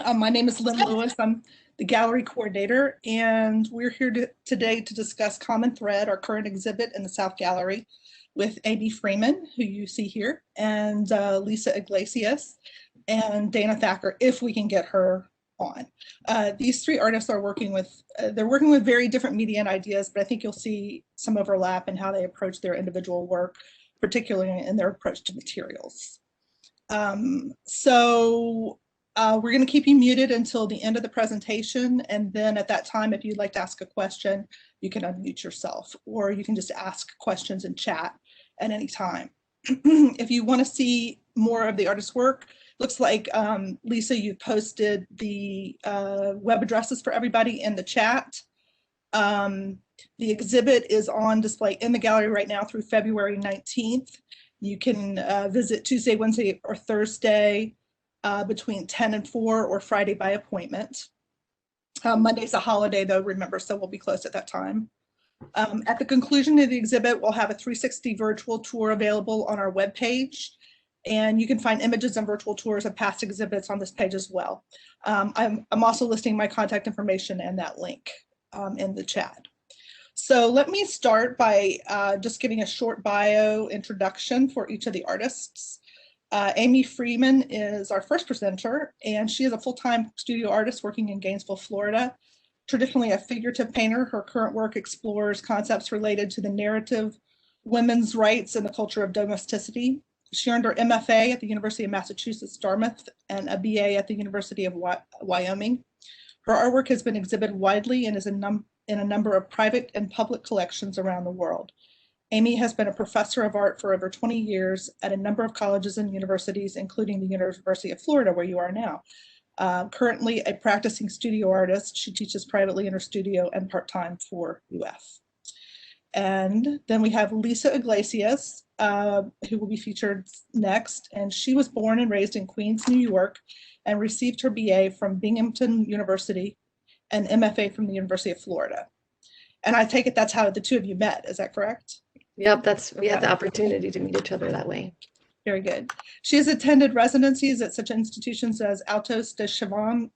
My name is Lynn Lewis. I'm the gallery coordinator, and we're here today to discuss Common Thread, our current exhibit in the South Gallery, with Amy Freeman, who you see here, and Lisa Iglesias, and Dayna Thacker, if we can get her on. These three artists are working with, they're working with very different media and ideas, but I think you'll see some overlap in how they approach their individual work, particularly in their approach to materials. We're going to keep you muted until the end of the presentation, and then at that time, if you'd like to ask a question, you can unmute yourself, or you can just ask questions in chat at any time. If you want to see more of the artist's work, looks like Lisa, you posted the web addresses for everybody in the chat. The exhibit is on display in the gallery right now through February 19th. You can visit Tuesday, Wednesday, or Thursday between 10 and 4, or Friday by appointment. Monday's a holiday though, remember, so we'll be closed at that time. At the conclusion of the exhibit, we'll have a 360 virtual tour available on our webpage, and you can find images and virtual tours of past exhibits on this page as well. I'm also listing my contact information and that link in the chat. So let me start by just giving a short bio introduction for each of the artists. Amy Freeman is our first presenter, and she is a full-time studio artist working in Gainesville, Florida. Traditionally a figurative painter, her current work explores concepts related to the narrative, women's rights, and the culture of domesticity. She earned her MFA at the University of Massachusetts, Dartmouth, and a BA at the University of Wyoming. Her artwork has been exhibited widely and is in a number of private and public collections around the world. Amy has been a professor of art for over 20 years at a number of colleges and universities, including the University of Florida, where you are now. Currently a practicing studio artist, she teaches privately in her studio and part-time for UF. And then we have Lisa Iglesias, who will be featured next. And she was born and raised in Queens, New York, and received her BA from Binghamton University and MFA from the University of Florida. And I take it that's how the two of you met, is that correct? Yep, we had the opportunity to meet each other that way. Very good. She has attended residencies at such institutions as Altos de Chavannes,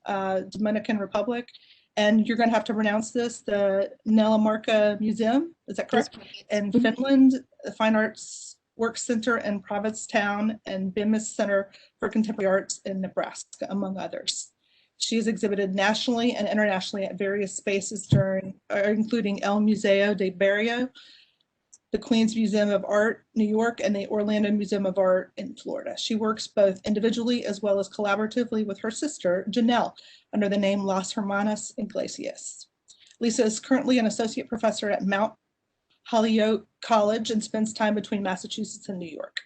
Dominican Republic, and you're going to have to pronounce this, the Nelamarka Museum, is that correct? In Finland, the Fine Arts Works Center in Provincetown, and Bemis Center for Contemporary Arts in Nebraska, among others. She has exhibited nationally and internationally at various spaces including El Museo de Barrio, the Queens Museum of Art, New York, and the Orlando Museum of Art in Florida. She works both individually as well as collaboratively with her sister, Janelle, under the name Las Hermanas Iglesias. Lisa is currently an associate professor at Mount Holyoke College and spends time between Massachusetts and New York.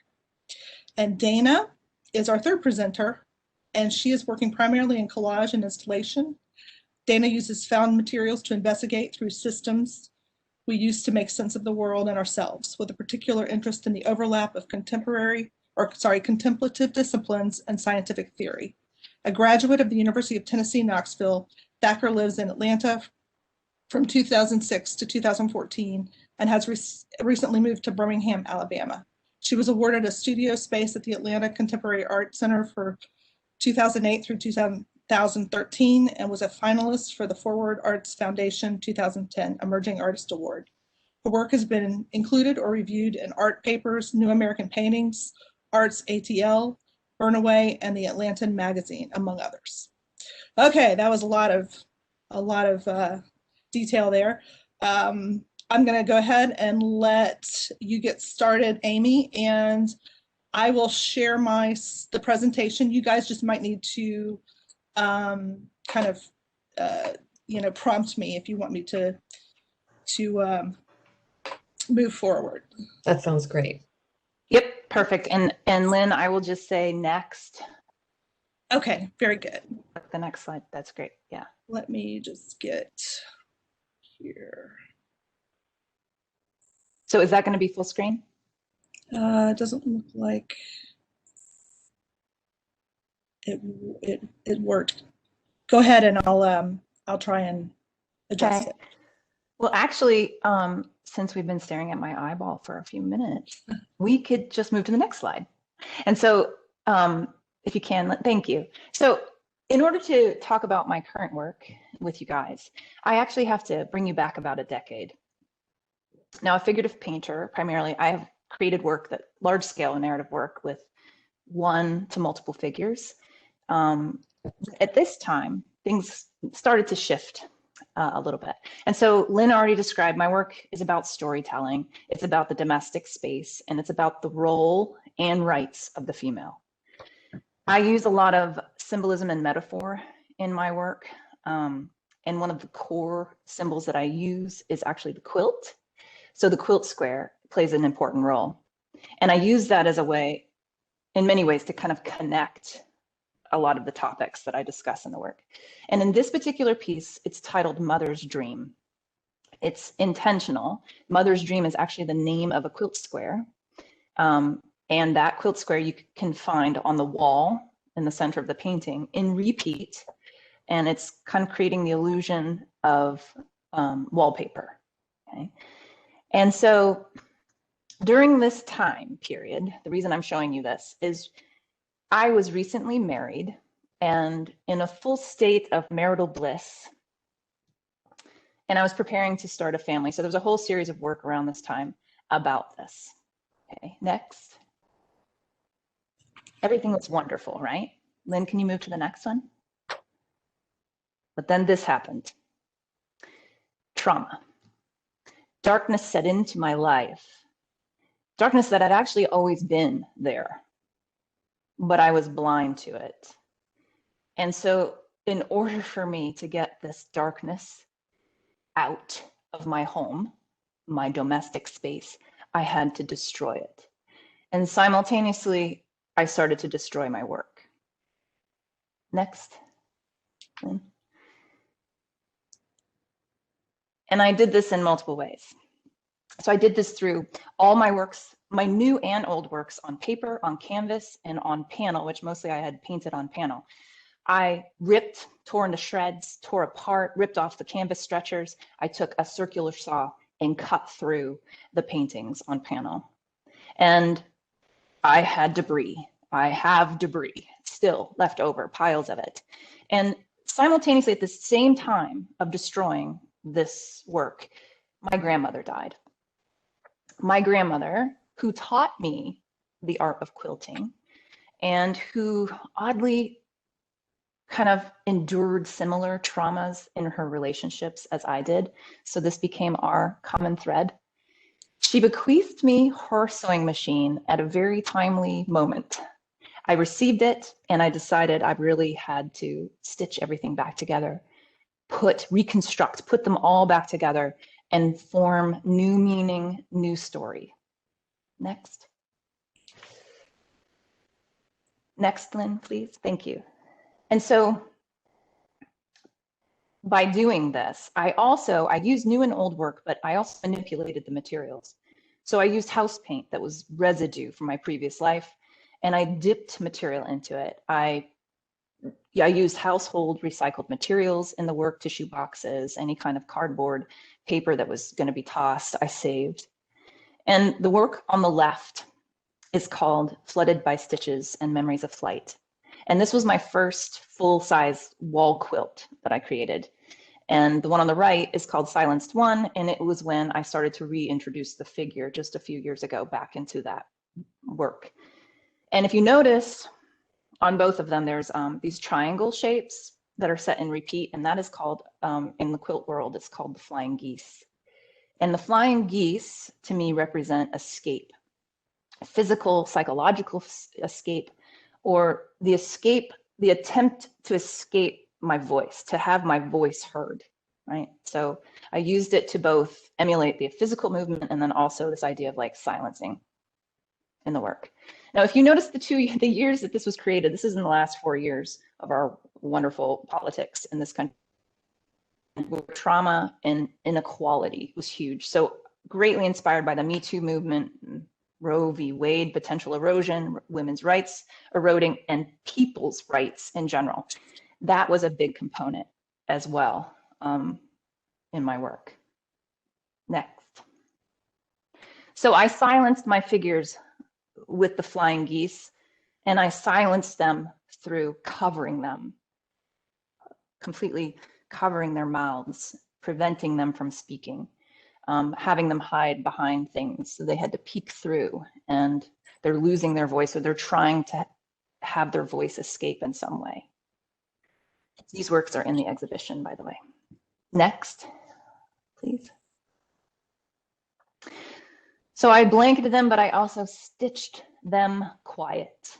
And Dayna is our third presenter, and she is working primarily in collage and installation. Dayna uses found materials to investigate through systems we use to make sense of the world and ourselves, with a particular interest in the overlap of contemplative disciplines and scientific theory. A graduate of the University of Tennessee, Knoxville, Thacker lives in Atlanta from 2006 to 2014 and has recently moved to Birmingham, Alabama. She was awarded a studio space at the Atlanta Contemporary Art Center for 2008 through 2013 and was a finalist for the Forward Arts Foundation 2010 Emerging Artist Award. Her work has been included or reviewed in Art Papers, New American Paintings, Arts ATL, Burnaway, and the Atlantan Magazine, among others. Okay, that was a lot of detail there. I'm going to go ahead and let you get started, Amy, and I will share the presentation. You guys just might need to prompt me if you want me to move forward. That sounds great. Yep, perfect. And Lynn, I will just say next. Okay, very good. The next slide. That's great. Yeah. Let me just get here. So is that going to be full screen? It doesn't look like it worked. Go ahead and I'll try and adjust it. Well, actually, since we've been staring at my eyeball for a few minutes, we could just move to the next slide. And so if you can, thank you. So In order to talk about my current work with you guys, I actually have to bring you back about a decade. Now, a figurative painter, primarily, I have created work that large scale narrative work with one to multiple figures. At this time, things started to shift a little bit. And so Lynn already described my work is about storytelling. It's about the domestic space, and it's about the role and rights of the female. I use a lot of symbolism and metaphor in my work. And one of the core symbols that I use is actually the quilt. So the quilt square plays an important role. And I use that as a way, in many ways, to kind of connect a lot of the topics that I discuss in the work. And in this particular piece, it's titled Mother's Dream. It's intentional. Mother's Dream is actually the name of a quilt square. And that quilt square you can find on the wall in the center of the painting in repeat. And it's kind of creating the illusion of wallpaper. Okay? And so during this time period, the reason I'm showing you this is I was recently married and in a full state of marital bliss. And I was preparing to start a family. So there was a whole series of work around this time about this. Okay, next. Everything was wonderful, right? Lynn, can you move to the next one? But then this happened. Trauma. Darkness set into my life. Darkness that had actually always been there, but I was blind to it. And so in order for me to get this darkness out of my home, my domestic space, I had to destroy it. And simultaneously, I started to destroy my work. Next. And I did this in multiple ways. So I did this through all my works, my new and old works on paper, on canvas, and on panel, which mostly I had painted on panel. I ripped, tore into shreds, tore apart, ripped off the canvas stretchers. I took a circular saw and cut through the paintings on panel. And I had debris. I have debris still left over, piles of it. And simultaneously, at the same time of destroying this work, my grandmother died. My grandmother, who taught me the art of quilting and who oddly kind of endured similar traumas in her relationships as I did. So this became our common thread. She bequeathed me her sewing machine at a very timely moment. I received it and I decided I really had to stitch everything back together, reconstruct, put them all back together and form new meaning, new story. Next. Next, Lynn, please. Thank you. And so by doing this, I used new and old work, but I also manipulated the materials. So I used house paint that was residue from my previous life, and I dipped material into it. I used household recycled materials in the work, tissue boxes, any kind of cardboard, paper that was going to be tossed, I saved. And the work on the left is called Flooded by Stitches and Memories of Flight. And this was my first full-size wall quilt that I created. And the one on the right is called Silenced One, and it was when I started to reintroduce the figure just a few years ago back into that work. And if you notice, on both of them, there's these triangle shapes that are set in repeat, and that is called, in the quilt world, it's called the flying geese. And the flying geese, to me, represent escape, physical, psychological escape, or the attempt to escape my voice, to have my voice heard, right? So I used it to both emulate the physical movement and then also this idea of like silencing in the work. Now, if you notice the years that this was created, this is in the last 4 years of our wonderful politics in this country. Trauma and inequality was huge. So greatly inspired by the Me Too movement, Roe v. Wade, potential erosion, women's rights eroding, and people's rights in general. That was a big component as well in my work. Next. So I silenced my figures with the flying geese, and I silenced them through covering them completely covering their mouths, preventing them from speaking, having them hide behind things. So they had to peek through, and they're losing their voice, or they're trying to have their voice escape in some way. These works are in the exhibition, by the way. Next, please. So I blanketed them, but I also stitched them quiet.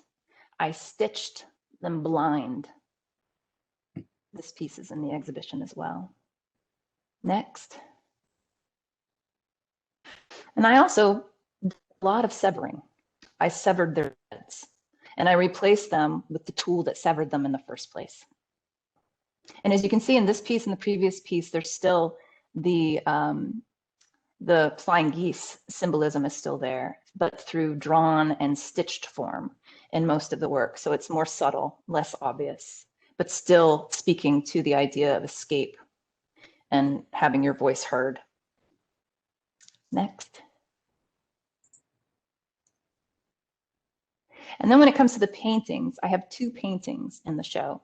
I stitched them blind. This piece is in the exhibition as well. Next. And I also did a lot of severing. I severed their heads, and I replaced them with the tool that severed them in the first place. And as you can see in this piece and the previous piece, there's still the flying geese symbolism is still there, but through drawn and stitched form in most of the work. So it's more subtle, less obvious, but still speaking to the idea of escape and having your voice heard. Next. And then when it comes to the paintings, I have 2 paintings in the show.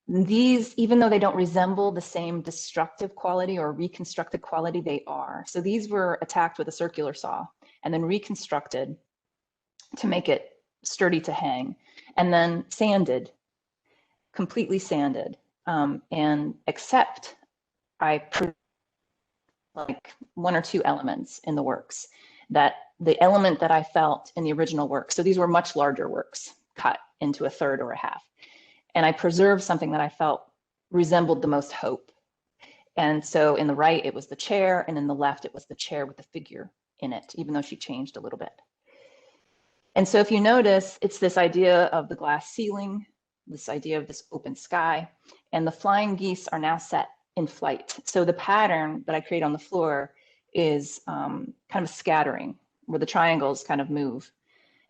These, even though they don't resemble the same destructive quality or reconstructed quality, they are. So these were attacked with a circular saw and then reconstructed to make it sturdy to hang, and then sanded, completely sanded. And except I put like 1 or 2 elements in the works, that the element that I felt in the original work. So these were much larger works cut into a third or a half. And I preserved something that I felt resembled the most hope. And so in the right, it was the chair, and in the left, it was the chair with the figure in it, even though she changed a little bit. And so if you notice, it's this idea of the glass ceiling, this idea of this open sky, and the flying geese are now set in flight. So the pattern that I create on the floor is kind of scattering, where the triangles kind of move.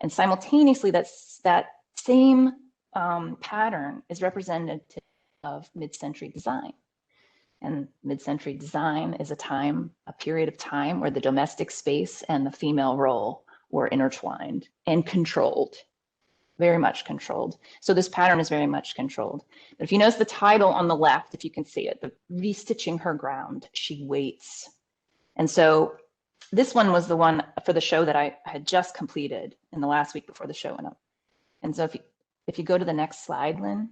And simultaneously, that same pattern is representative of mid-century design. And mid-century design is a period of time where the domestic space and the female role were intertwined and controlled, very much controlled. So this pattern is very much controlled. But if you notice the title on the left, if you can see it, the restitching her ground, she waits. And so this one was the one for the show that I had just completed in the last week before the show went up. And so if you go to the next slide, Lynn.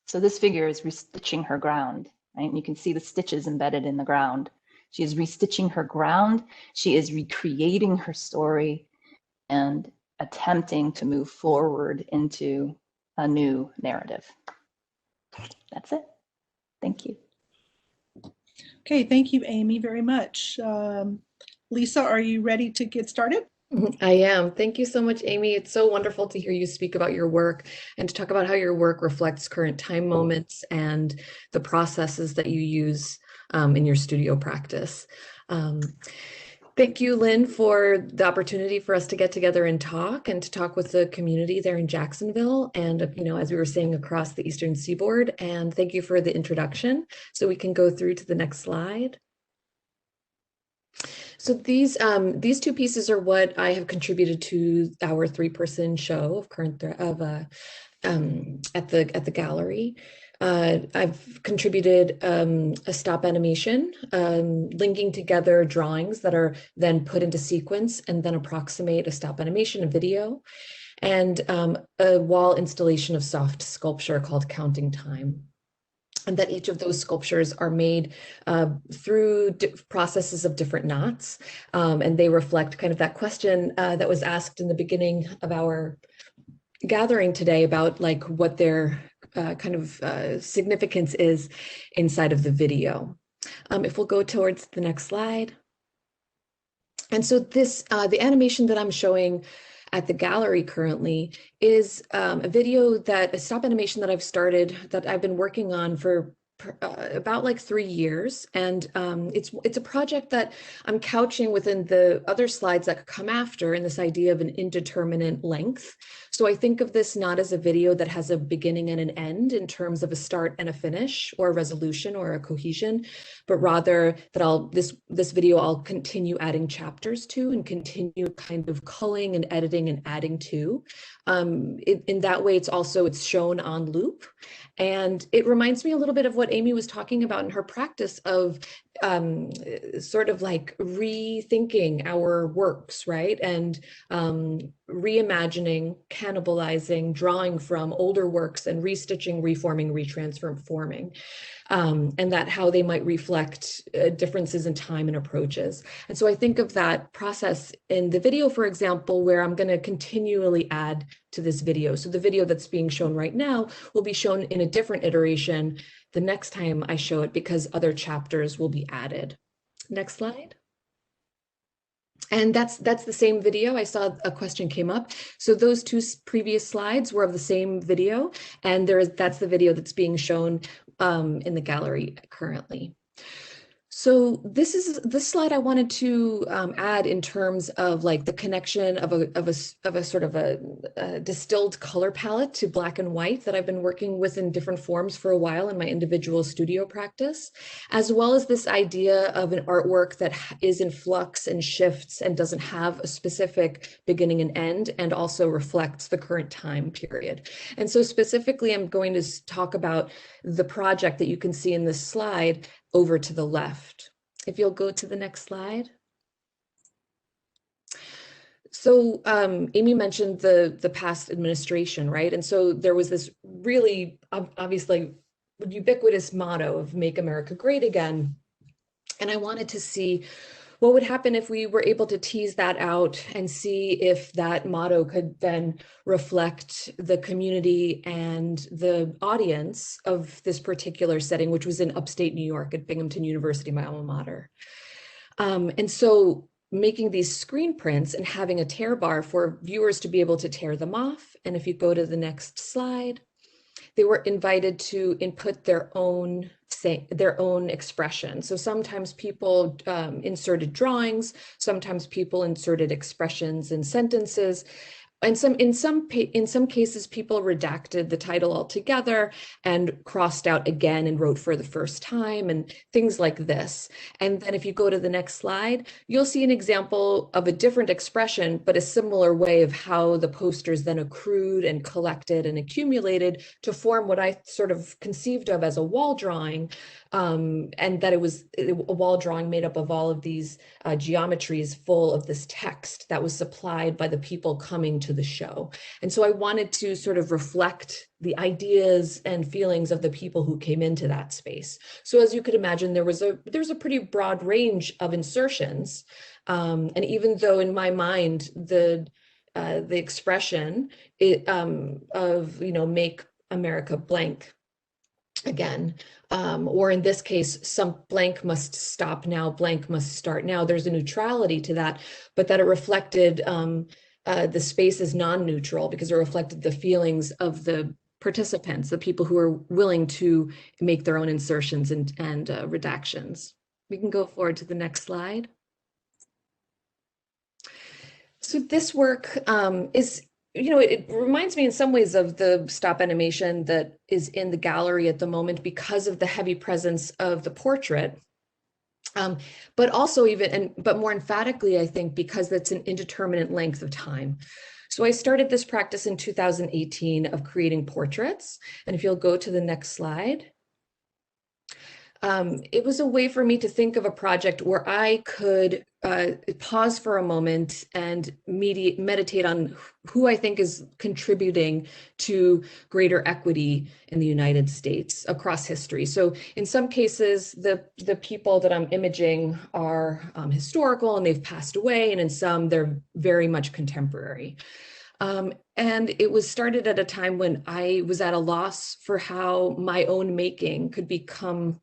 So this figure is restitching her ground, right? And you can see the stitches embedded in the ground. She is restitching her ground. She is recreating her story and attempting to move forward into a new narrative. That's it. Thank you. Okay, thank you, Amy, very much. Lisa, are you ready to get started? I am. Thank you so much, Amy. It's so wonderful to hear you speak about your work and to talk about how your work reflects current time moments and the processes that you use in your studio practice. Thank you, Lynn, for the opportunity for us to get together and to talk with the community there in Jacksonville and, as we were saying, across the Eastern Seaboard. And thank you for the introduction. So we can go through to the next slide. So these 2 pieces are what I have contributed to our 3-person show at the gallery. I've contributed a stop animation, linking together drawings that are then put into sequence and then approximate a stop animation, a video, and a wall installation of soft sculpture called Counting Time. And that each of those sculptures are made through processes of different knots. And they reflect kind of that question that was asked in the beginning of our gathering today about like what their kind of significance is inside of the video. If we'll go towards the next slide. And so this, the animation that I'm showing at the gallery currently is a stop animation that I've started, that I've been working on for about like 3 years, and it's a project that I'm couching within the other slides that could come after in this idea of an indeterminate length. So I think of this not as a video that has a beginning and an end in terms of a start and a finish, or a resolution or a cohesion, but rather that this video I'll continue adding chapters to and continue kind of culling and editing and adding to. In that way, it's shown on loop. And it reminds me a little bit of what Amy was talking about in her practice of sort of like rethinking our works, right? And reimagining, cannibalizing, drawing from older works and restitching, reforming, retransforming. And that how they might reflect differences in time and approaches. And so I think of that process in the video, for example, where I'm going to continually add to this video. So the video that's being shown right now will be shown in a different iteration the next time I show it, because other chapters will be added. Next slide. And that's the same video. I saw a question came up. So those two previous slides were of the same video, and that's the video that's being shown in the gallery currently. So this slide I wanted to add in terms of like the connection of a sort of a distilled color palette to black and white that I've been working with in different forms for a while in my individual studio practice, as well as this idea of an artwork that is in flux and shifts and doesn't have a specific beginning and end, and also reflects the current time period. And so specifically, I'm going to talk about the project that you can see in this slide over to the left. If you'll go to the next slide. So Amy mentioned the past administration, right? And so there was this really obviously ubiquitous motto of "Make America Great Again." And I wanted to see what would happen if we were able to tease that out and see if that motto could then reflect the community and the audience of this particular setting, which was in upstate New York at Binghamton University, my alma mater. And so making these screen prints and having a tear bar for viewers to be able to tear them off. And if you go to the next slide, they were invited to input their own expression. So sometimes people inserted drawings, sometimes people inserted expressions and sentences. And in some cases, people redacted the title altogether and crossed out again and wrote for the first time and things like this. And then if you go to the next slide, you'll see an example of a different expression, but a similar way of how the posters then accrued and collected and accumulated to form what I sort of conceived of as a wall drawing. And that it was a wall drawing made up of all of these geometries full of this text that was supplied by the people coming to the show. And so I wanted to sort of reflect the ideas and feelings of the people who came into that space. So as you could imagine, there's a pretty broad range of insertions. And even though in my mind, the expression of, "Make America blank again," or in this case, some blank must stop now, blank must start now. There's a neutrality to that, but that it reflected the space is non-neutral because it reflected the feelings of the participants, the people who are willing to make their own insertions and redactions. We can go forward to the next slide. So this work is, it reminds me in some ways of the stop animation that is in the gallery at the moment because of the heavy presence of the portrait. But also but more emphatically, I think, because that's an indeterminate length of time. So I started this practice in 2018 of creating portraits. And if you'll go to the next slide, it was a way for me to think of a project where I could pause for a moment and meditate on who I think is contributing to greater equity in the United States across history. So in some cases, the people that I'm imaging are historical and they've passed away, and in some they're very much contemporary. And it was started at a time when I was at a loss for how my own making could become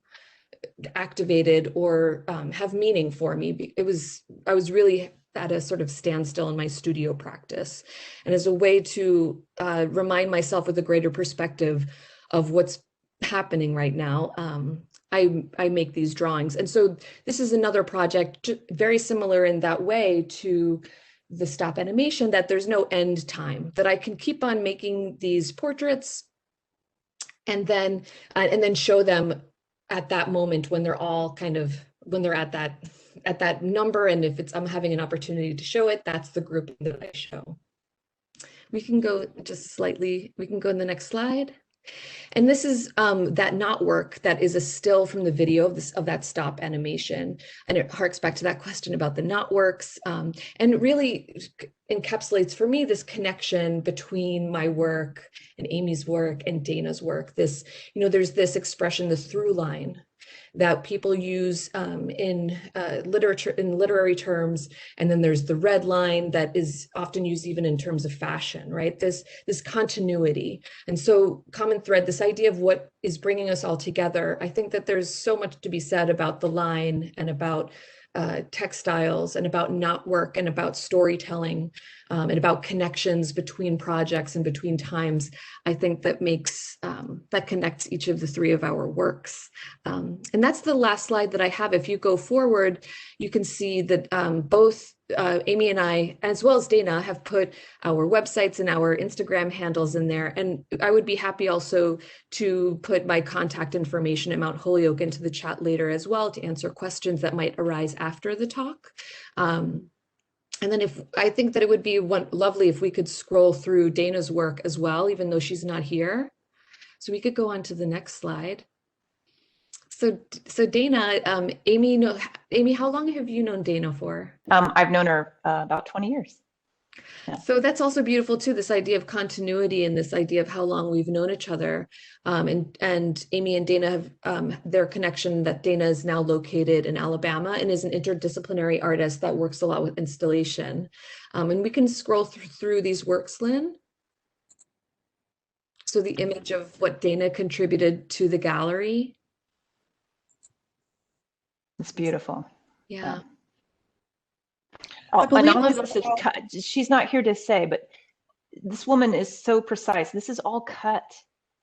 activated or have meaning for me. I was really at a sort of standstill in my studio practice. And as a way to remind myself with a greater perspective of what's happening right now, I make these drawings. And so this is another project very similar in that way to the stop animation, that there's no end time, that I can keep on making these portraits and then show them at that moment when they're all kind of, when they're at that number. And if I'm having an opportunity to show it, that's the group that I show. We can go just slightly, we can go in the next slide. And this is that knot work that is a still from the video of that stop animation. And it harks back to that question about the knot works, and it really encapsulates for me this connection between my work and Amy's work and Dayna's work. This, there's this expression, the through line, that people use in literature, in literary terms, and then there's the red line that is often used even in terms of fashion, right? This continuity. And so common thread, this idea of what is bringing us all together. I think that there's so much to be said about the line and about textiles and about knot work and about storytelling and about connections between projects and between times. I think that makes, that connects each of the three of our works. And that's the last slide that I have. If you go forward, you can see that both Amy and I, as well as Dayna, have put our websites and our Instagram handles in there. And I would be happy also to put my contact information at Mount Holyoke into the chat later as well, to answer questions that might arise after the talk. And then I think that it would be lovely if we could scroll through Dayna's work as well, even though she's not here. So we could go on to the next slide. So Dayna, Amy, how long have you known Dayna for? I've known her about 20 years. Yeah. So that's also beautiful too, this idea of continuity and this idea of how long we've known each other. And Amy and Dayna have their connection, that Dayna is now located in Alabama and is an interdisciplinary artist that works a lot with installation. And we can scroll through these works, Lynn. So the image of what Dayna contributed to the gallery. It's beautiful. Yeah. And all of this is cut. She's not here to say, but this woman is so precise. This is all cut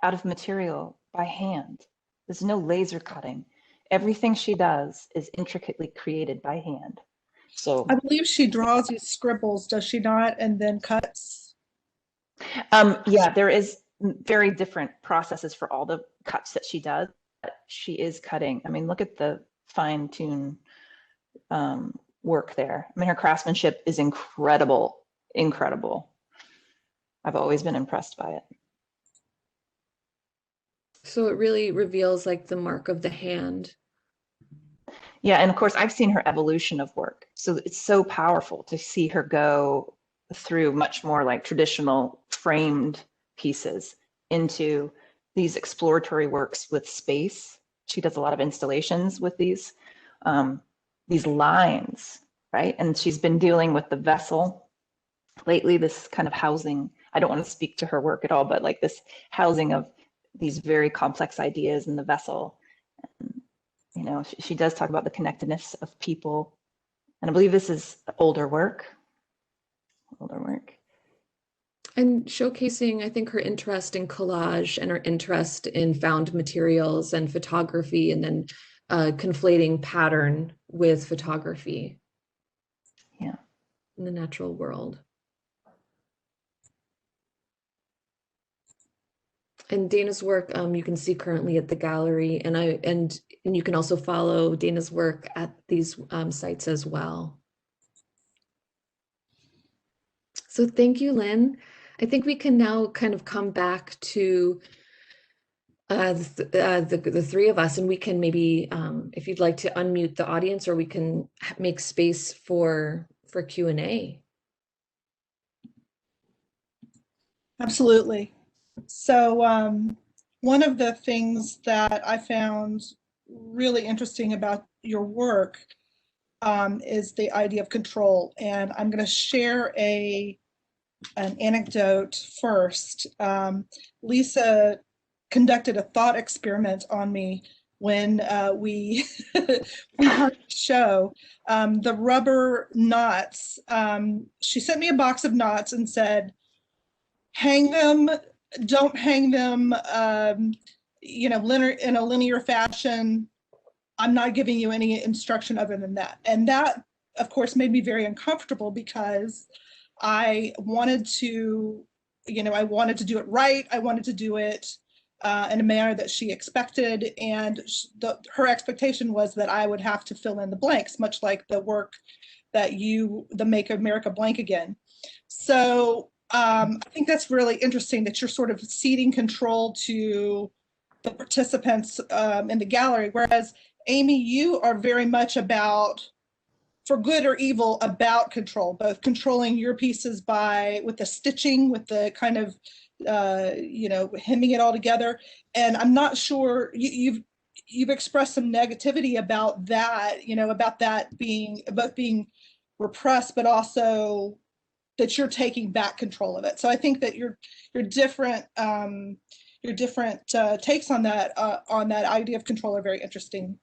out of material by hand. There's no laser cutting. Everything she does is intricately created by hand. So I believe she draws these scribbles, does she not, and then cuts? Yeah, there is very different processes for all the cuts that she does. She is cutting. I mean, look at the fine-tune work there. I mean, her craftsmanship is incredible, incredible. I've always been impressed by it. So it really reveals like the mark of the hand. Yeah, and of course, I've seen her evolution of work. So it's so powerful to see her go through much more like traditional framed pieces into these exploratory works with space. She does a lot of installations with these lines, right? And she's been dealing with the vessel lately, this kind of housing. I don't want to speak to her work at all, but like this housing of these very complex ideas in the vessel. And, you know, she does talk about the connectedness of people. And I believe this is older work. And showcasing, I think, her interest in collage and her interest in found materials and photography, and then conflating pattern with photography. Yeah. In the natural world. And Dayna's work, you can see currently at the gallery, and you can also follow Dayna's work at these sites as well. So thank you, Lynn. I think we can now kind of come back to the three of us, and we can maybe, if you'd like to unmute the audience, or we can make space for Q&A. Absolutely. So one of the things that I found really interesting about your work is the idea of control. And I'm going to share an anecdote first. Lisa conducted a thought experiment on me when we heard the show. The rubber knots, she sent me a box of knots and said, hang them, don't hang them, in a linear fashion. I'm not giving you any instruction other than that. And that, of course, made me very uncomfortable because I wanted to, I wanted to do it right. I wanted to do it in a manner that she expected. And her expectation was that I would have to fill in the blanks, much like the work that the Make America Blank Again. So I think that's really interesting that you're sort of ceding control to the participants in the gallery, whereas Amy, you are very much about, for good or evil, about control, both controlling your pieces with the stitching, with the kind of, hemming it all together. And I'm not sure, you've expressed some negativity about that, about that being repressed, but also that you're taking back control of it. So I think that your different takes on that idea of control are very interesting.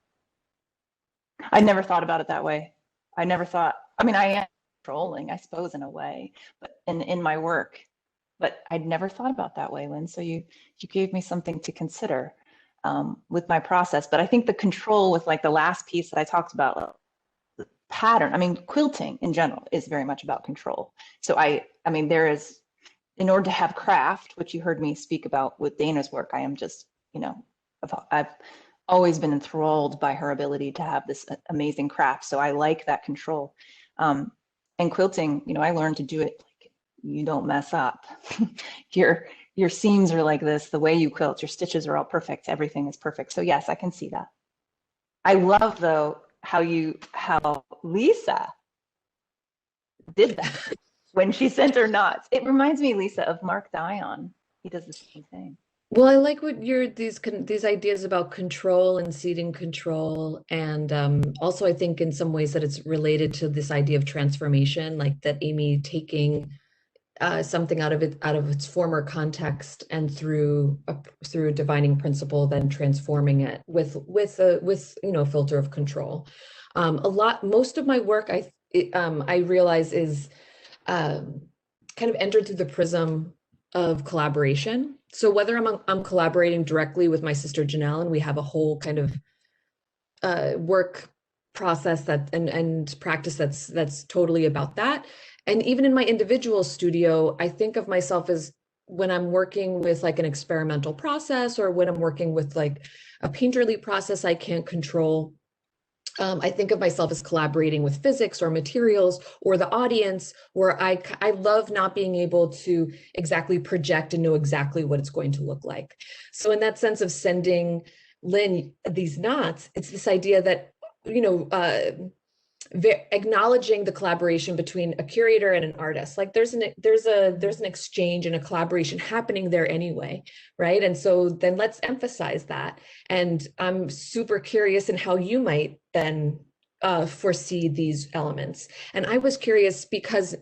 I never thought about it that way. I never thought, I mean, I am controlling, I suppose, in a way, but in my work, but I'd never thought about that way, Lynn. So you gave me something to consider with my process. But I think the control with like the last piece that I talked about, the pattern, I mean, quilting in general is very much about control. So I mean, there is, in order to have craft, which you heard me speak about with Dayna's work, I am just, I've always been enthralled by her ability to have this amazing craft. So I like that control. And quilting, I learned to do it like you don't mess up. your seams are like this, the way you quilt, your stitches are all perfect, everything is perfect. So yes, I can see that. I love though how Lisa did that when she sent her knots. It reminds me, Lisa, of Mark Dion. He does the same thing. Well, I like what these ideas about control and ceding control, and also I think in some ways that it's related to this idea of transformation, like that Amy taking something out of its former context and through a divining principle, then transforming it with a filter of control. Most of my work I realize is kind of entered through the prism of collaboration. So whether I'm collaborating directly with my sister Janelle, and we have a whole kind of work process and practice that's totally about that. And even in my individual studio, I think of myself as when I'm working with like an experimental process, or when I'm working with like a painterly process I can't control. I think of myself as collaborating with physics or materials or the audience, where I love not being able to exactly project and know exactly what it's going to look like. So in that sense of sending Lynn these knots, it's this idea that, acknowledging the collaboration between a curator and an artist, like there's an exchange and a collaboration happening there anyway, right? And so then let's emphasize that. And I'm super curious in how you might then foresee these elements. And I was curious because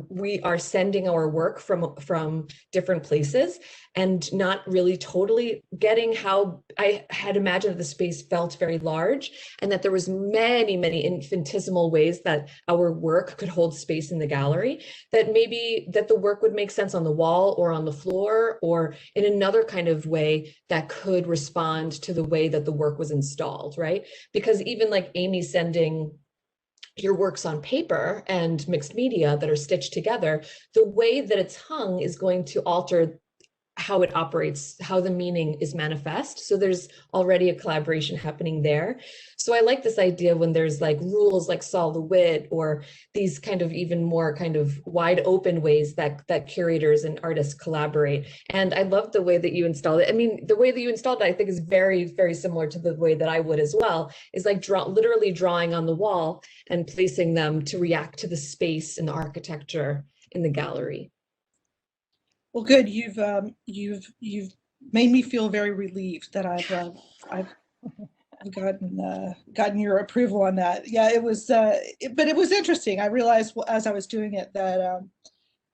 we are sending our work from different places and not really totally getting how I had imagined that the space felt very large, and that there was many, many infinitesimal ways that our work could hold space in the gallery, that maybe that the work would make sense on the wall or on the floor or in another kind of way that could respond to the way that the work was installed, right? Because even like Amy sending your works on paper and mixed media that are stitched together, the way that it's hung is going to alter how it operates, how the meaning is manifest. So there's already a collaboration happening there. So I like this idea when there's like rules like Sol LeWitt, or these kind of even more kind of wide open ways that curators and artists collaborate. And I love the way that you installed it. I mean, the way that you installed it, I think is very, very similar to the way that I would as well, is like literally drawing on the wall and placing them to react to the space and the architecture in the gallery. Well, good. You've made me feel very relieved that I've gotten your approval on that. Yeah, it was, but it was interesting. I realized as I was doing it that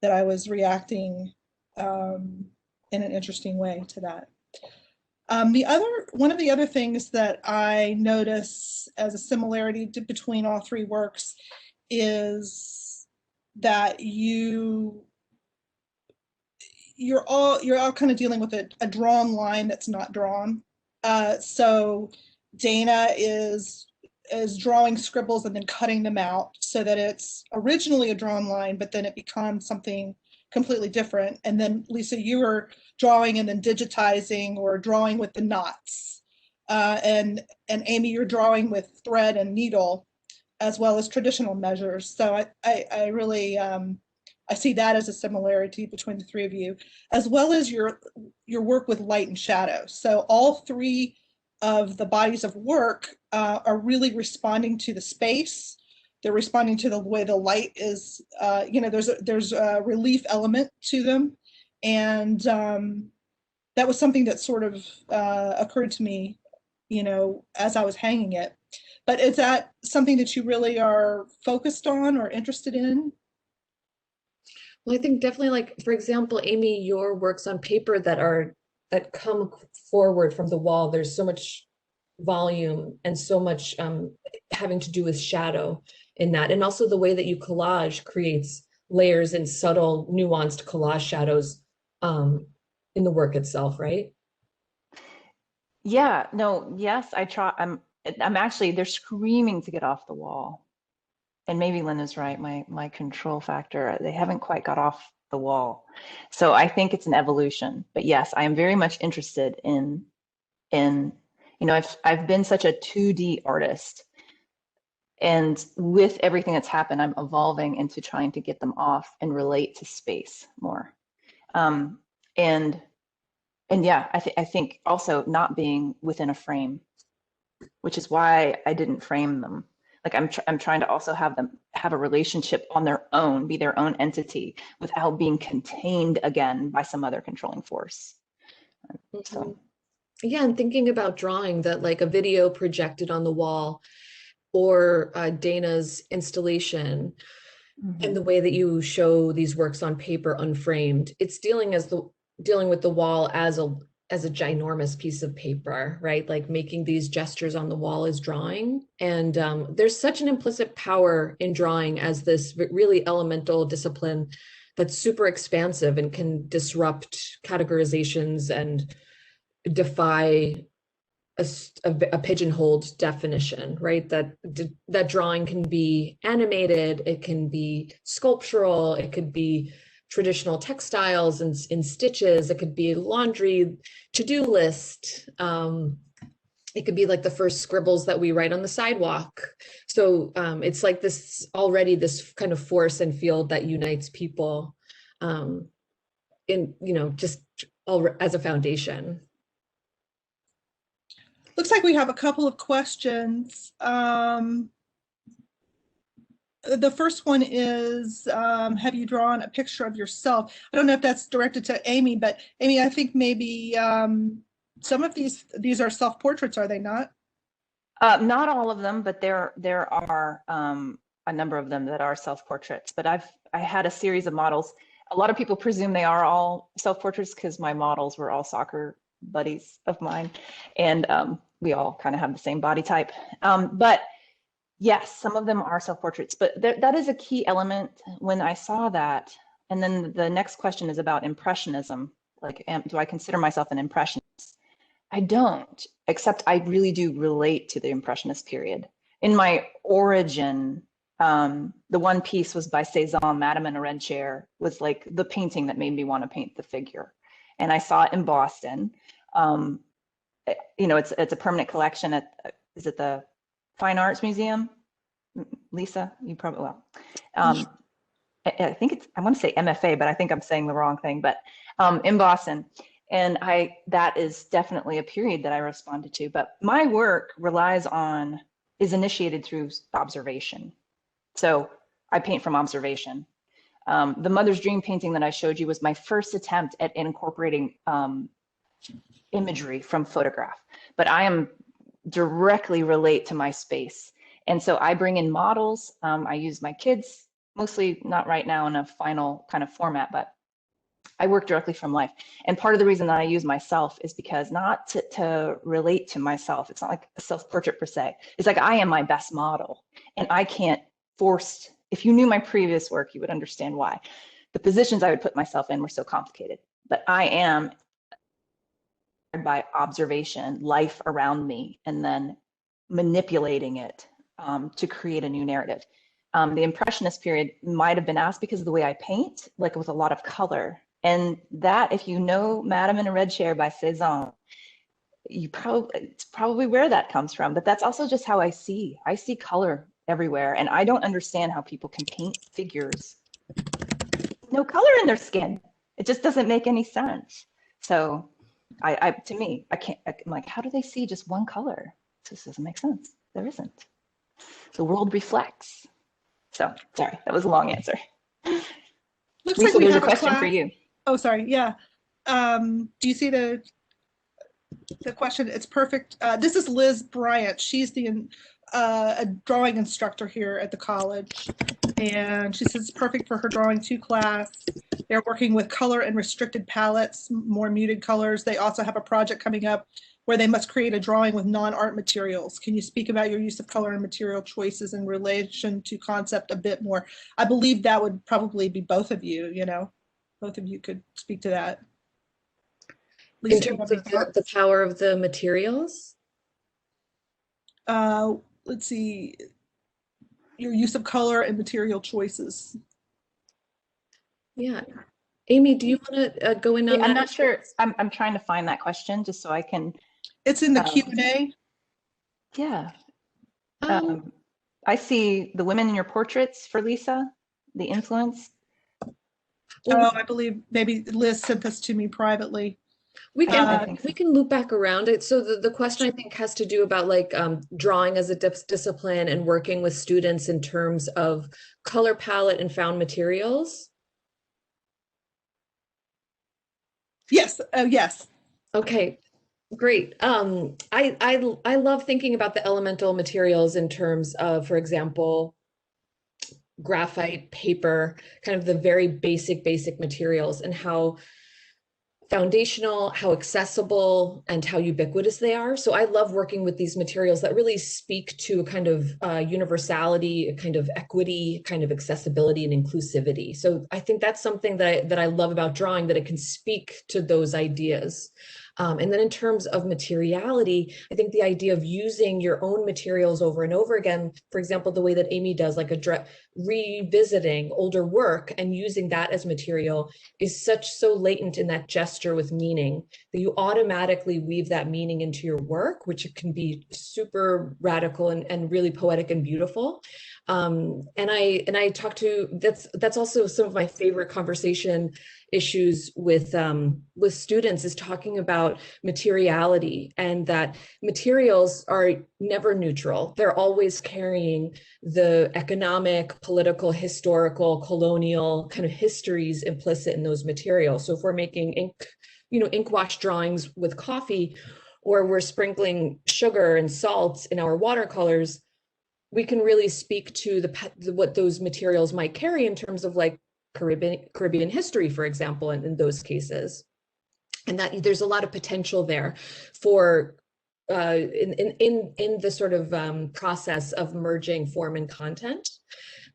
that I was reacting in an interesting way to that. One of the other things that I notice as a similarity between all three works is that you're all kind of dealing with a drawn line that's not drawn. So Dayna is drawing scribbles and then cutting them out so that it's originally a drawn line, but then it becomes something completely different. And then Lisa, you are drawing and then digitizing or drawing with the knots. And Amy, you're drawing with thread and needle, as well as traditional measures. So I really, I see that as a similarity between the three of you, as well as your work with light and shadow. So all three of the bodies of work are really responding to the space. They're responding to the way the light is, there's a relief element to them. And that was something that sort of occurred to me, as I was hanging it. But is that something that you really are focused on or interested in? Well, I think definitely, like, for example, Amy, your works on paper that come forward from the wall, there's so much volume and so much having to do with shadow in that. And also the way that you collage creates layers and subtle, nuanced collage shadows in the work itself, right? Yeah, no, yes, I try. I'm actually, they're screaming to get off the wall. And maybe Linda's right, my control factor, they haven't quite got off the wall. So I think it's an evolution. But yes, I am very much interested in I've been such a 2D artist. And with everything that's happened, I'm evolving into trying to get them off and relate to space more. And yeah, I think also not being within a frame, which is why I didn't frame them. Like I'm trying to also have them have a relationship on their own, be their own entity without being contained again by some other controlling force. So yeah, and thinking about drawing that, like a video projected on the wall or Dayna's installation and the way that you show these works on paper unframed, it's dealing with the wall as a ginormous piece of paper, right? Like making these gestures on the wall is drawing. And there's such an implicit power in drawing as this really elemental discipline that's super expansive and can disrupt categorizations and defy a pigeonholed definition, right? That drawing can be animated, it can be sculptural, it could be traditional textiles and in stitches, it could be laundry, to-do list. It could be like the first scribbles that we write on the sidewalk. So it's like this kind of force and field that unites people just all as a foundation. Looks like we have a couple of questions. The first one is, have you drawn a picture of yourself? I don't know if that's directed to Amy, but Amy, I think maybe some of these are self-portraits, are they not? Not all of them, but there are a number of them that are self-portraits. But I had a series of models. A lot of people presume they are all self-portraits because my models were all soccer buddies of mine, and we all kind of have the same body type. But yes, some of them are self-portraits, but that is a key element when I saw that. And then the next question is about Impressionism. Like, do I consider myself an Impressionist? I don't, except I really do relate to the Impressionist period. In my origin, the one piece was by Cezanne, Madame in a Red Chair, was like the painting that made me want to paint the figure. And I saw it in Boston. It's a permanent collection is it the Fine Arts Museum? Lisa, you probably will. I think I want to say MFA, but I think I'm saying the wrong thing, but in Boston. And that is definitely a period that I responded to, but my work is initiated through observation. So I paint from observation. The Mother's Dream painting that I showed you was my first attempt at incorporating imagery from photograph, but I am directly relate to my space. And so I bring in models. I use my kids, mostly not right now in a final kind of format, but I work directly from life. And part of the reason that I use myself is because not to relate to myself. It's not like a self-portrait per se. It's like I am my best model, and I can't force. If you knew my previous work, you would understand why. The positions I would put myself in were so complicated, but I am by observation, life around me, and then manipulating it to create a new narrative. The Impressionist period might have been asked because of the way I paint, like with a lot of color. And that, if you know Madame in a Red Chair by Cezanne, it's probably where that comes from. But that's also just how I see color everywhere. And I don't understand how people can paint figures with no color in their skin. It just doesn't make any sense. So to me, I'm like, how do they see just one color? This doesn't make sense. There isn't. The world reflects. So sorry, that was a long answer. Looks Lisa, like we there's a have question for you. Oh, sorry. Yeah. Do you see the question? It's perfect. This is Liz Bryant. She's the a drawing instructor here at the college. And she says it's perfect for her drawing 2 class. They're working with color and restricted palettes, more muted colors. They also have a project coming up where they must create a drawing with non-art materials. Can you speak about your use of color and material choices in relation to concept a bit more? I believe that would probably be both of you, both of you could speak to that. Lisa, in terms of the power of the materials? Let's see, your use of color and material choices. Yeah. Amy, do you want to go in on that? I'm not sure. I'm trying to find that question just so I can. It's in the Q&A. Yeah. I see the women in your portraits for Lisa, the influence. Oh, I believe maybe Liz sent this to me privately. We can loop back around it. So the question I think has to do about like drawing as a discipline and working with students in terms of color palette and found materials. Yes. Yes. Okay. Great. I love thinking about the elemental materials in terms of, for example, graphite, paper, kind of the very basic materials, and how foundational, how accessible, and how ubiquitous they are. So I love working with these materials that really speak to a kind of universality, a kind of equity, kind of accessibility and inclusivity. So I think that's something that I love about drawing, that it can speak to those ideas. And then in terms of materiality, I think the idea of using your own materials over and over again, for example, the way that Amy does, like revisiting older work and using that as material, is so latent in that gesture with meaning that you automatically weave that meaning into your work, which can be super radical and really poetic and beautiful. And I talk to, that's also some of my favorite conversation issues with students, is talking about materiality, and that materials are never neutral. They're always carrying the economic, political, historical, colonial kind of histories implicit in those materials. So if we're making ink wash drawings with coffee, or we're sprinkling sugar and salt in our watercolors, we can really speak to what those materials might carry in terms of like Caribbean history, for example, in those cases. And that there's a lot of potential there for in the sort of process of merging form and content.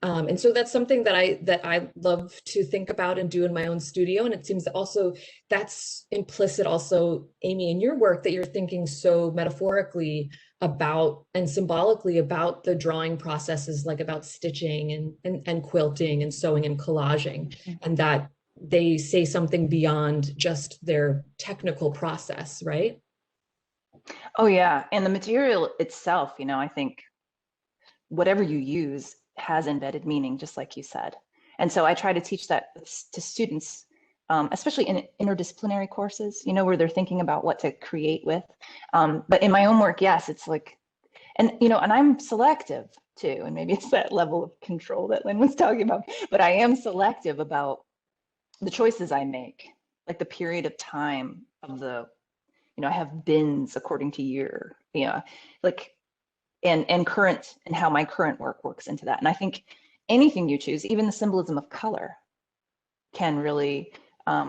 And so that's something that I love to think about and do in my own studio. And it seems that also that's implicit also, Amy, in your work, that you're thinking so metaphorically about and symbolically about the drawing processes, like about stitching and quilting and sewing and collaging, and that they say something beyond just their technical process, right? Oh yeah, and the material itself, I think whatever you use has embedded meaning, just like you said. And so I try to teach that to students, especially in interdisciplinary courses, where they're thinking about what to create with. But in my own work, yes, it's like, and I'm selective too, and maybe it's that level of control that Lynn was talking about, but I am selective about the choices I make, like the period of time of I have bins according to year, like, and current, and how my current work works into that. And I think anything you choose, even the symbolism of color, can really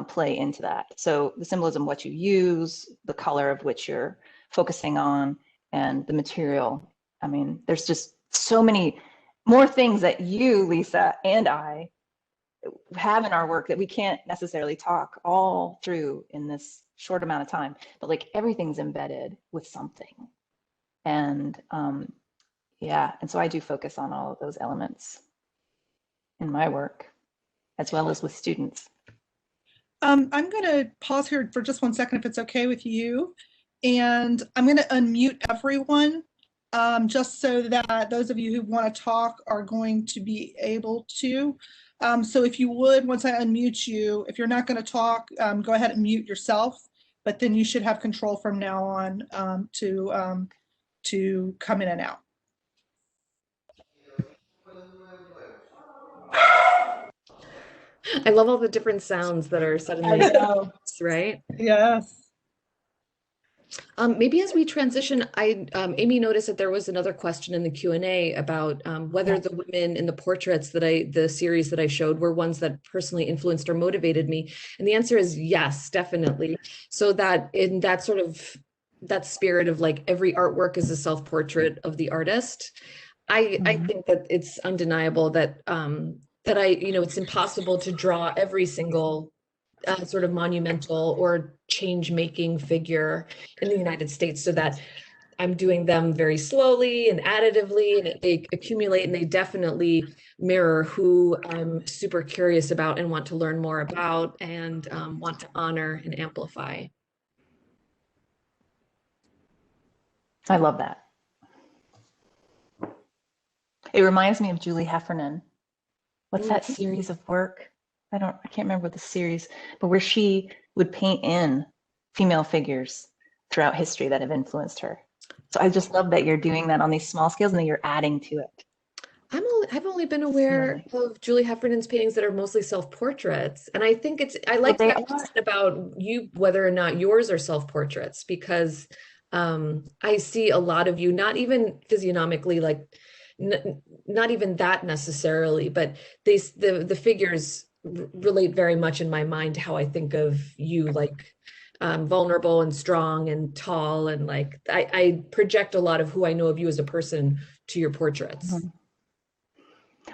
play into that. So the symbolism, what you use, the color of which you're focusing on, and the material. I mean, there's just so many more things that you, Lisa, and I have in our work that we can't necessarily talk all through in this short amount of time, but like everything's embedded with something. And yeah, and so I do focus on all of those elements in my work, as well as with students. I'm going to pause here for just 1 second, if it's okay with you. And I'm going to unmute everyone, just so that those of you who want to talk are going to be able to. So if you would, once I unmute you, if you're not going to talk, go ahead and mute yourself, but then you should have control from now on to come in and out. I love all the different sounds that are suddenly, right? Yes. Maybe as we transition, Amy noticed that there was another question in the Q&A about whether the women in the portraits the series that I showed were ones that personally influenced or motivated me. And the answer is yes, definitely. So that in that sort of, that spirit of like every artwork is a self-portrait of the artist, I think that it's undeniable that it's impossible to draw every single sort of monumental or change-making figure in the United States, so that I'm doing them very slowly and additively, and they accumulate, and they definitely mirror who I'm super curious about and want to learn more about and want to honor and amplify. I love that. It reminds me of Julie Heffernan. What's that series of work? I can't remember the series, but where she would paint in female figures throughout history that have influenced her. So I just love that you're doing that on these small scales and that you're adding to it. I've only been aware of Julie Heffernan's paintings that are mostly self-portraits. And I think I like that question about you, whether or not yours are self-portraits, because I see a lot of you, not even physiognomically, like not even that necessarily, but the figures relate very much in my mind to how I think of you, like vulnerable and strong and tall, and like I project a lot of who I know of you as a person to your portraits. Mm-hmm.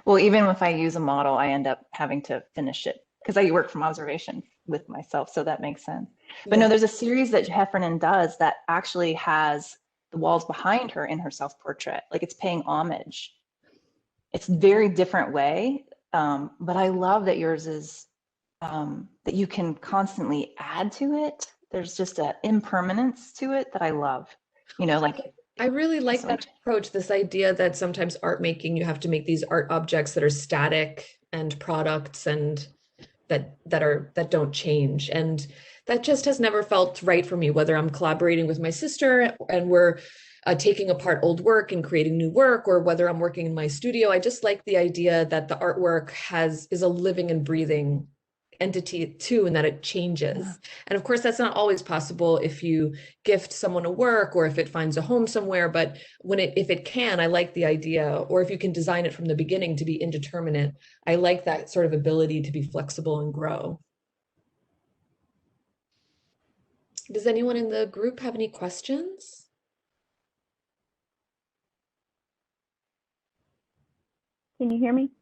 Well, even if I use a model, I end up having to finish it because I work from observation with myself, so that makes sense. Yeah. But no, there's a series that Heffernan does that actually has the walls behind her in her self-portrait, like it's paying homage. It's a very different way, but I love that yours is that you can constantly add to it. There's just an impermanence to it that I love. You know, like I really like that approach, this idea that sometimes art making, you have to make these art objects that are static and products and that don't change. And that just has never felt right for me, whether I'm collaborating with my sister and we're taking apart old work and creating new work, or whether I'm working in my studio. I just like the idea that the artwork is a living and breathing entity too, and that it changes. Yeah. And of course, that's not always possible if you gift someone a work or if it finds a home somewhere, but if it can, I like the idea, or if you can design it from the beginning to be indeterminate, I like that sort of ability to be flexible and grow. Does anyone in the group have any questions? Can you hear me?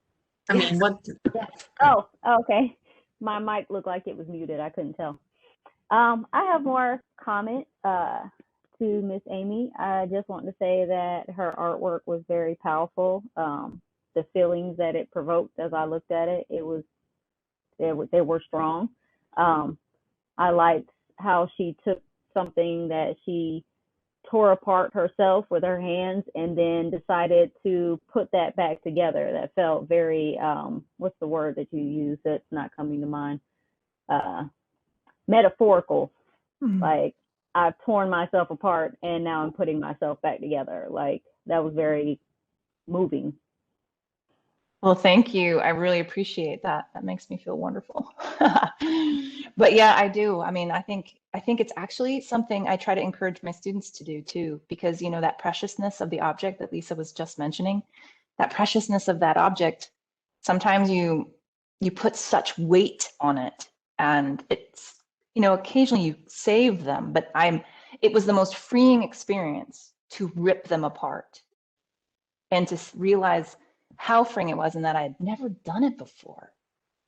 I mean, what? Yeah. Oh, okay. My mic looked like it was muted. I couldn't tell. I have more comment to Miss Amy. I just want to say that her artwork was very powerful. The feelings that it provoked as I looked at it, they were strong. I liked how she took something that she tore apart herself with her hands and then decided to put that back together. That felt very, what's the word that you use that's not coming to mind? Metaphorical. Mm-hmm. Like, I've torn myself apart and now I'm putting myself back together. Like, that was very moving. Well, thank you. I really appreciate that. That makes me feel wonderful. But yeah, I do. I mean, I think it's actually something I try to encourage my students to do too, because you know, that preciousness of the object that Lisa was just mentioning, that preciousness of that object, sometimes you put such weight on it, and it's, you know, occasionally you save them, but it was the most freeing experience to rip them apart and to realize how freeing it was and that I had never done it before.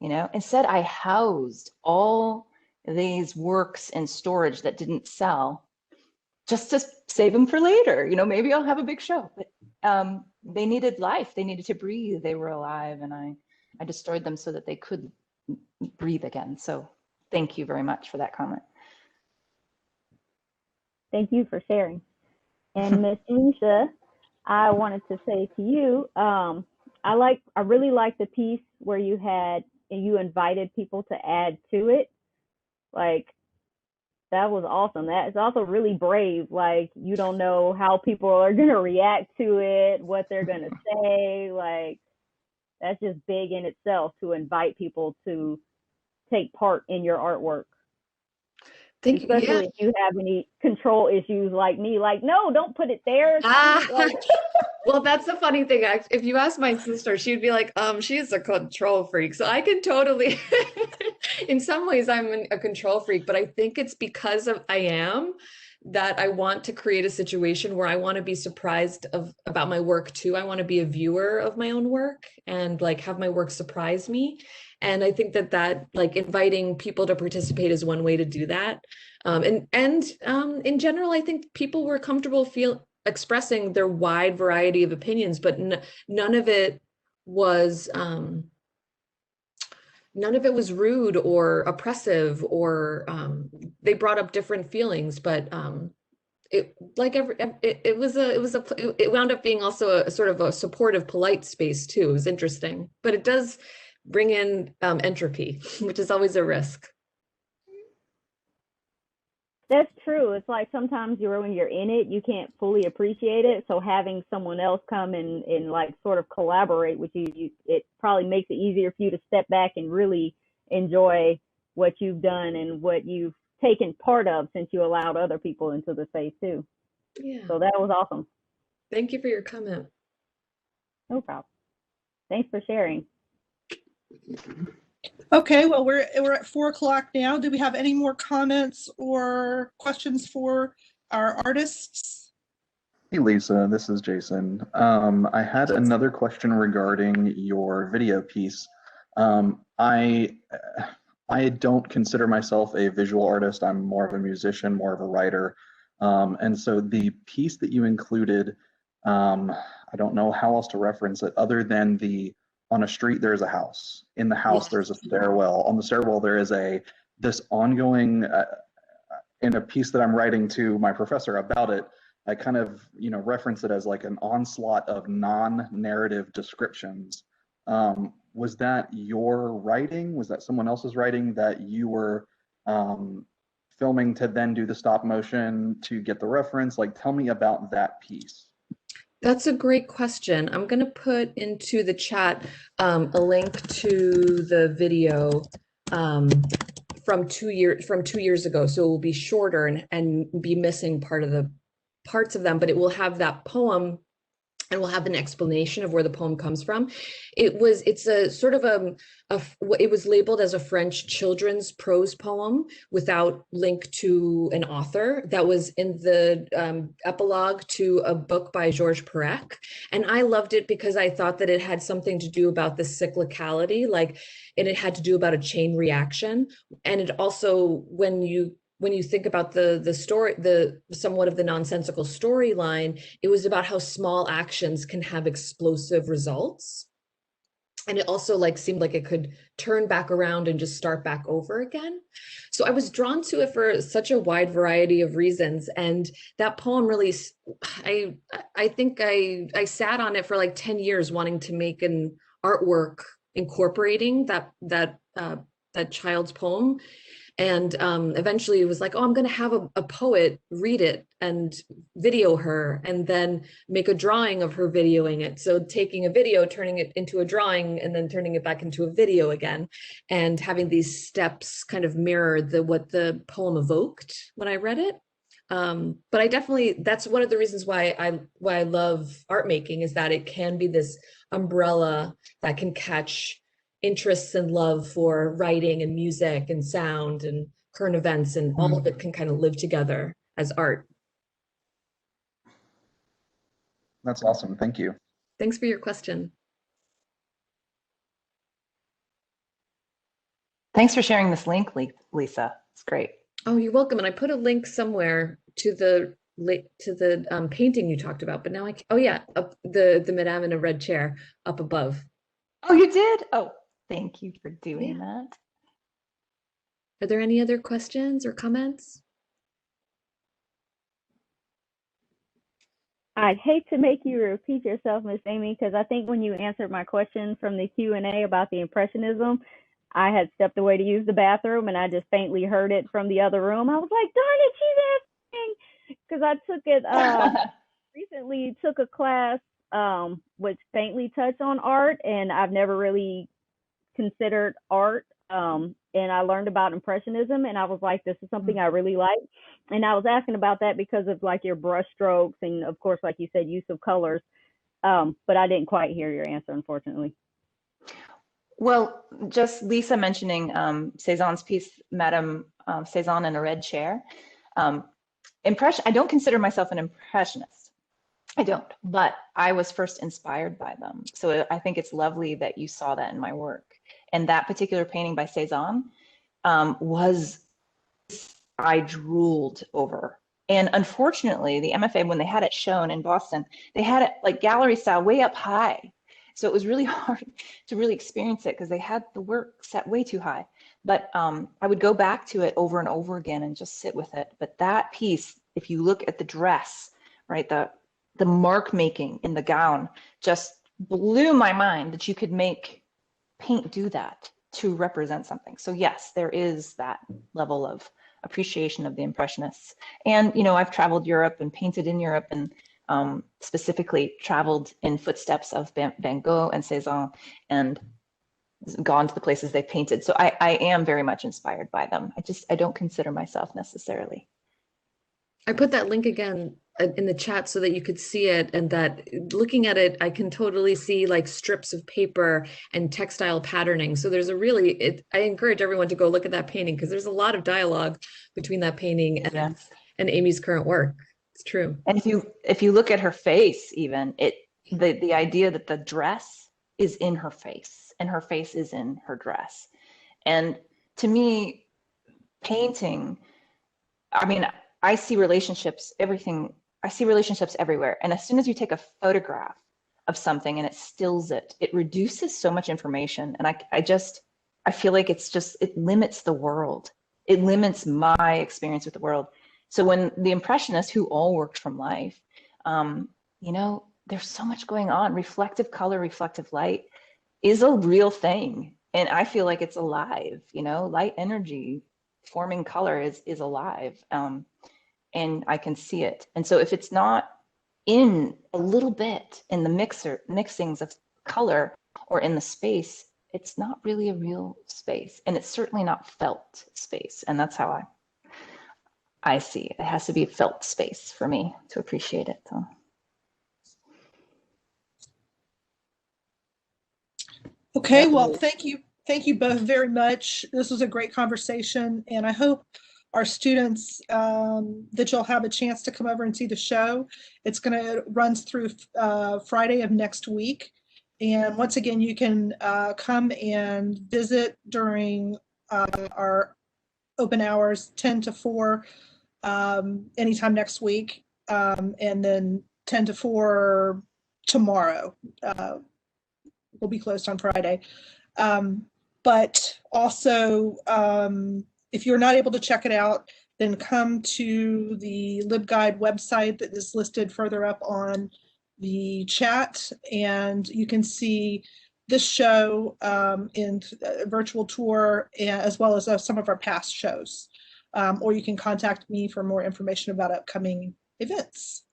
you know. Instead, I housed all these works in storage that didn't sell just to save them for later. You know, maybe I'll have a big show. But they needed life. They needed to breathe. They were alive, and I destroyed them so that they could breathe again. So thank you very much for that comment. Thank you for sharing. And Miss Alicia, I wanted to say to you, I really like the piece where you invited people to add to it. Like, that was awesome. That is also really brave. Like, you don't know how people are gonna react to it, what they're gonna say. Like, that's just big in itself, to invite people to take part in your artwork. Thank you. Yeah. Especially if you have any control issues like me, like, no, don't put it there. Like, well, that's the funny thing. If you ask my sister, she'd be like, she's a control freak. So I can totally, in some ways, I'm a control freak, but I think it's because of I am that I want to create a situation where I want to be surprised about my work too. I want to be a viewer of my own work and like have my work surprise me. And I think that like inviting people to participate is one way to do that. And in general, I think people were comfortable expressing their wide variety of opinions, but none of it was rude or oppressive, or they brought up different feelings, but it wound up being also a sort of a supportive, polite space too. It was interesting, but it does bring in entropy, which is always a risk. that's true. It's like sometimes when you're in it, you can't fully appreciate it. So having someone else come and like sort of collaborate with you, it probably makes it easier for you to step back and really enjoy what you've done and what you've taken part of, since you allowed other people into the space too. Yeah. So that was awesome. Thank you for your comment. No problem. Thanks for sharing. Okay, well, we're at 4 o'clock now. Do we have any more comments or questions for our artists? Hey, Lisa, this is Jason. I had another question regarding your video piece. I don't consider myself a visual artist. I'm more of a musician, more of a writer. And so the piece that you included, I don't know how else to reference it other than on a street, there's a house. In the house, Yes. there's a stairwell. On the stairwell, there is this ongoing, in a piece that I'm writing to my professor about it, I kind of, reference it as like an onslaught of non-narrative descriptions. Was that your writing? Was that someone else's writing that you were filming to then do the stop motion to get the reference? Like, tell me about that piece. That's a great question. I'm going to put into the chat a link to the video from 2 years ago. So it will be shorter and be missing parts of them, but it will have that poem and we'll have an explanation of where the poem comes from. It's a sort of it was labeled as a French children's prose poem without link to an author. That was in the epilogue to a book by Georges Perec. And I loved it because I thought that it had something to do about the cyclicality, and it had to do about a chain reaction. And it also, when you think about the story, the somewhat of the nonsensical storyline, it was about how small actions can have explosive results. And it also seemed like it could turn back around and just start back over again. So I was drawn to it for such a wide variety of reasons. And that poem really, I think I sat on it for 10 years wanting to make an artwork incorporating that child's poem. And eventually it was like, oh, I'm going to have a poet read it and video her and then make a drawing of her videoing it. So taking a video, turning it into a drawing, and then turning it back into a video again, and having these steps kind of mirror what the poem evoked when I read it. But I definitely, that's one of the reasons why I love art making, is that it can be this umbrella that can catch interests and love for writing and music and sound and current events, and all of it can kind of live together as art. That's awesome. Thank you. Thanks for your question. Thanks for sharing this link, Lisa. It's great. Oh, you're welcome. And I put a link somewhere to the painting you talked about, but now oh yeah, up the Madame in a red chair up above. Oh, you did? Oh, thank you for doing that. Are there any other questions or comments? I'd hate to make you repeat yourself, Miss Amy, because I think when you answered my question from the Q&A about the Impressionism, I had stepped away to use the bathroom and I just faintly heard it from the other room. I was like, darn it, she's asking. Because I took it, recently took a class which faintly touched on art, and I've never really considered art. And I learned about Impressionism, and I was like, this is something I really like. And I was asking about that because of like your brush strokes and of course, like you said, use of colors. But I didn't quite hear your answer, unfortunately. Well, just Lisa mentioning Cézanne's piece, Madame Cézanne in a red chair. I don't consider myself an impressionist. I don't, but I was first inspired by them. So I think it's lovely that you saw that in my work. And that particular painting by Cézanne I drooled over. And unfortunately, the MFA, when they had it shown in Boston, they had it like gallery style way up high. So it was really hard to really experience it because they had the work set way too high. But I would go back to it over and over again and just sit with it. But that piece, if you look at the dress, right, the mark making in the gown just blew my mind that you could make paint do that to represent something. So yes, there is that level of appreciation of the Impressionists. And, you know, I've traveled Europe and painted in Europe and specifically traveled in footsteps of Van Gogh and Cézanne and gone to the places they painted. So I am very much inspired by them. I don't consider myself necessarily. I put that link again in the chat so that you could see it, and that looking at it, I can totally see like strips of paper and textile patterning. So there's I encourage everyone to go look at that painting because there's a lot of dialogue between that painting and Amy's current work. It's true. And if you look at her face, even the idea that the dress is in her face and her face is in her dress. And to me, painting, I mean, I see relationships everywhere. And as soon as you take a photograph of something and it stills it, it reduces so much information. And I feel like it limits the world. It limits my experience with the world. So when the Impressionists, who all worked from life, you know, there's so much going on. Reflective color, reflective light is a real thing. And I feel like it's alive, you know, light energy forming color is alive. And I can see it. And so if it's not in a little bit in the mixings of color or in the space, it's not really a real space. And it's certainly not felt space. And that's how I see it. It has to be a felt space for me to appreciate it. So. Okay, well, thank you. Thank you both very much. This was a great conversation, and I hope our students that you'll have a chance to come over and see the show. It's runs through Friday of next week. And once again, you can come and visit during our open hours, 10 to 4, anytime next week, and then 10 to 4 tomorrow. We'll be closed on Friday. But also, if you're not able to check it out, then come to the LibGuide website that is listed further up on the chat, and you can see this show in a virtual tour, as well as some of our past shows. Or you can contact me for more information about upcoming events.